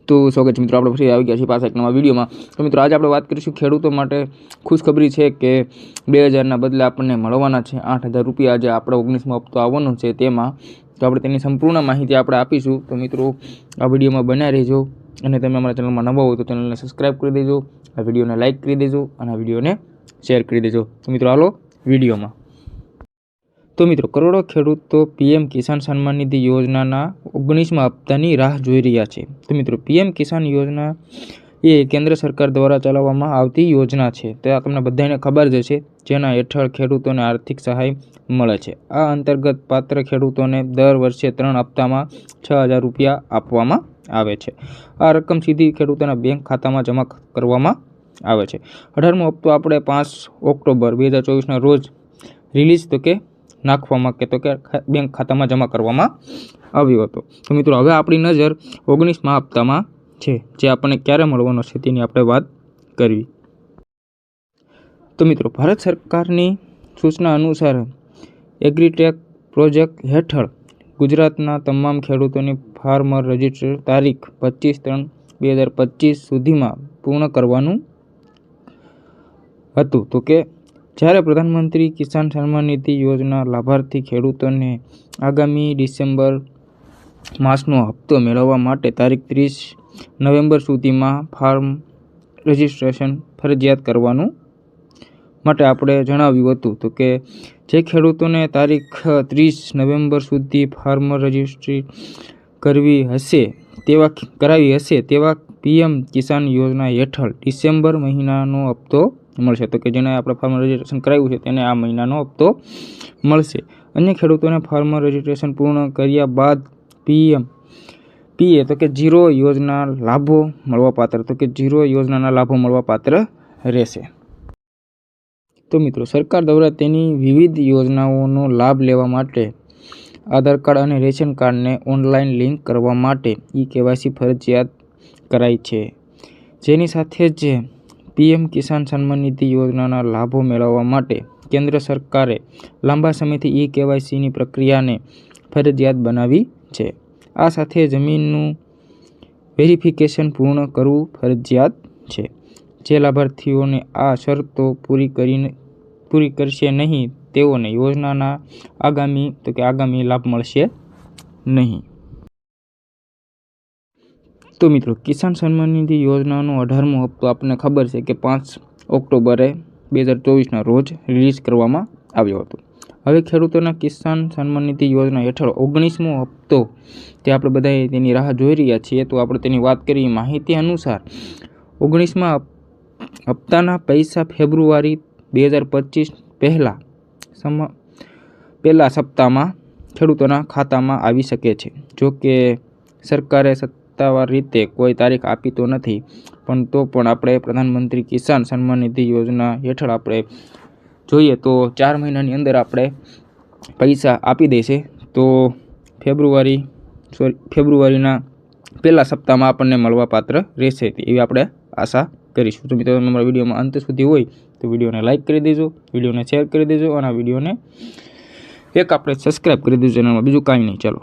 તો સ્વાગત છે મિત્રો, આપણે ફરી આવી ગયા છીએ પાછા એક નવા વિડીયોમાં। તો મિત્રો આજે આપણે વાત કરીશું ખેડૂતો માટે ખુશખબરી છે કે 2000ના બદલે આપણને મળવાના છે 8000 રૂપિયા। આજે આપણે 19મો હપ્તો આવવાનો છે તેમાં, તો આપણે તેની સંપૂર્ણ માહિતી આપણે આપીશું। તો મિત્રો આ વિડીયોમાં બન્યા રહેજો અને તમે અમારા ચેનલમાં નવા હોય તો ચેનલને સબસ્ક્રાઈબ કરી દેજો, આ વિડીયોને લાઇક કરી દેજો અને આ વિડીયોને શેર કરી દેજો। તો મિત્રો હાલો વિડીયોમાં। તો મિત્રો કરોડો ખેડૂતો પીએમ કિસાન સન્માન નિધિ યોજનાના 19મા હપ્તાની રાહ જોઈ રહ્યા છે। તો મિત્રો પીએમ કિસાન યોજના એ કેન્દ્ર સરકાર દ્વારા ચલાવવામાં આવતી યોજના છે, તે તમને બધાને ખબર જ છે, જેના હેઠળ ખેડૂતોને આર્થિક સહાય મળે છે। આ અંતર્ગત પાત્ર ખેડૂતોને દર વર્ષે 3 હપ્તામાં 6000 રૂપિયા આપવામાં આવે છે। આ રકમ સીધી ખેડૂતોના બેંક ખાતામાં જમા કરવામાં આવે છે। 18મો હપ્તો આપણે 5 ઓક્ટોબર 2024ના રોજ રિલીઝ તો કે નાખવામાં કે બેંક ખાતામાં જમા કરવામાં આવ્યો હતો। તો મિત્રો હવે આપણી નજર 19મા હપ્તામાં છે, જે આપણને ક્યારે મળવાનો છે તેની આપણે વાત કરવી। તો મિત્રો ભારત સરકારની સૂચના અનુસાર એગ્રીટેક પ્રોજેક્ટ હેઠળ ગુજરાતના તમામ ખેડૂતોની ફાર્મર રજિસ્ટ્રેશન તારીખ 25/3/2025 સુધીમાં પૂર્ણ કરવાનું હતું। તો કે જ્યારે પ્રધાનમંત્રી કિસાન સન્માન નિધિ યોજના લાભાર્થી ખેડૂતોને આગામી ડિસેમ્બર માસનો હપ્તો મેળવવા માટે તારીખ 30 નવેમ્બર સુધીમાં ફાર્મ રજિસ્ટ્રેશન ફરજિયાત કરવાનું માટે આપણે જણાવ્યું હતું। તો કે જે ખેડૂતોને તારીખ 30 નવેમ્બર સુધી ફાર્મર રજિસ્ટ્રી કરાવી હશે તેવા પીએમ કિસાન યોજના હેઠળ ડિસેમ્બર મહિનાનો હપ્તો મળશે। તો કે જેને આપણે ફાર્મર રજિસ્ટ્રેશન કરાવ્યું છે તેને આ મહિનાનો હપ્તો મળશે। અન્ય ખેડૂતોને ફાર્મર રજિસ્ટ્રેશન પૂર્ણ કર્યા બાદ પીએ તો કે જીરો યોજના લાભો મળવાપાત્ર યોજનાના લાભો મળવાપાત્ર રહેશે। તો મિત્રો સરકાર દ્વારા તેની વિવિધ યોજનાઓનો લાભ લેવા માટે આધાર કાર્ડ અને રેશન કાર્ડને ઓનલાઈન લિંક કરવા માટે ઈ-કેવાયસી ફરજિયાત કરાઈ છે, જેની સાથે જ પીએમ કિસાન સન્માન નિધિ યોજનાના લાભો મેળવવા માટે કેન્દ્ર સરકારે લાંબા સમયથી ઈ-કેવાયસીની પ્રક્રિયાને ફરજિયાત બનાવી છે। આ સાથે જમીનનું વેરિફિકેશન પૂર્ણ કરવું ફરજિયાત છે। જે લાભાર્થીઓને આ શરતો પૂરી કરશે નહીં તેઓને યોજનાના આગામી લાભ મળશે નહીં। તો મિત્રો કિસાન સન્માન નિધિ યોજનાનો 18મો હપ્તો આપણને ખબર છે કે 5 ઓક્ટોબરે 2024ના રોજ રિલીઝ કરવામાં આવ્યો હતો। હવે ખેડૂતોના કિસાન સન્માન નિધિ યોજના હેઠળ 19મો હપ્તો તે આપણે બધા તેની રાહ જોઈ રહ્યા છીએ। તો આપણે તેની વાત કરીએ। માહિતી અનુસાર 19મા હપ્તાના પૈસા ફેબ્રુઆરી 2025 પહેલા સપ્તાહમાં ખેડૂતોના ખાતામાં આવી શકે છે। જો કે સરકારે સત્તાવાર રીતે કોઈ તારીખ આપી તો નથી, પણ તો પણ આપણે પ્રધાનમંત્રી કિસાન સન્માન નિધિ યોજના હેઠળ આપણે જોઈએ તો 4 મહિનાની અંદર આપણે પૈસા આપી દેશે। તો ફેબ્રુઆરીના પહેલા સપ્તાહમાં આપણને મળવા પાત્ર રહેશે એવી આપણે આશા કરીશું। તો મિત્રો અમારા વિડીયોમાં અંત સુધી હોય તો વિડીયોને લાઇક કરી દેજો, વિડીયોને શેર કરી દેજો અને આ વિડીયોને એક આપણે સબસ્ક્રાઈબ કરી દેજો ચેનલમાં, બીજું કાંઈ નહીં। ચાલો।